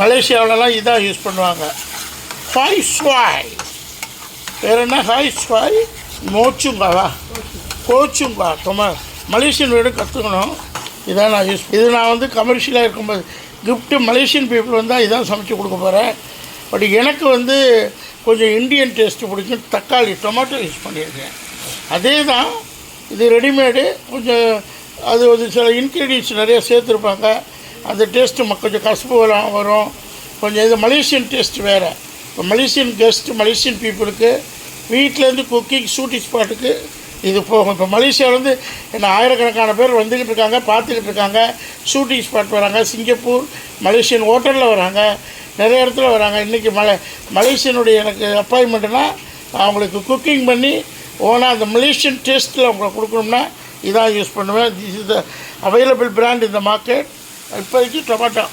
மலேசியாவிலலாம் இதான் யூஸ் பண்ணுவாங்க. ஹாய் ஸ்வாய் வேறு என்ன? ஹாய் ஸ்வாய் மோச்சுங்காவா கோச்சுங்கா மலேசியன் வீடு கற்றுக்கணும். இதான் நான் இது நான் வந்து கமர்ஷியலாக இருக்கும்போது கிஃப்ட்டு மலேசியன் பீப்புள் வந்தால் இதான் சமைச்சு கொடுக்க போகிறேன். பட் எனக்கு வந்து கொஞ்சம் இந்தியன் டேஸ்ட்டு பிடிக்கும். தக்காளி டொமேட்டோ யூஸ் பண்ணியிருக்கேன். அதே தான் இது ரெடிமேடு. கொஞ்சம் அது ஒரு சில இன்க்ரீடியன்ஸ் நிறைய சேர்த்துருப்பாங்க. அந்த டேஸ்ட்டு கொஞ்சம் கசப்பு வரும். கொஞ்சம் இது மலேசியன் டேஸ்ட் வேறு. இப்போ மலேசியன் கெஸ்ட்டு மலேசியன் பீப்புளுக்கு வீட்டிலேருந்து குக்கிங் ஷூட்டிங் ஸ்பாட்டுக்கு இது போகும். இப்போ மலேசியாவிலேருந்து என்ன ஆயிரக்கணக்கான பேர் வந்துக்கிட்டு இருக்காங்க, பார்த்துக்கிட்டு இருக்காங்க. ஷூட்டிங் ஸ்பாட் வராங்க, சிங்கப்பூர் மலேசியன் ஹோட்டலில் வராங்க, நிறைய இடத்துல வராங்க. இன்றைக்கி மலேசியனுடைய எனக்கு அப்பாயின்மெண்ட்டுனா அவங்களுக்கு குக்கிங் பண்ணி ஓனாக அந்த மலேசியன் டேஸ்ட்டில் அவங்களுக்கு கொடுக்கணும்னா இதான் யூஸ் பண்ணுவேன். This is the available brand இந்த மார்க்கெட். இப்போதைக்கு டொமேட்டோ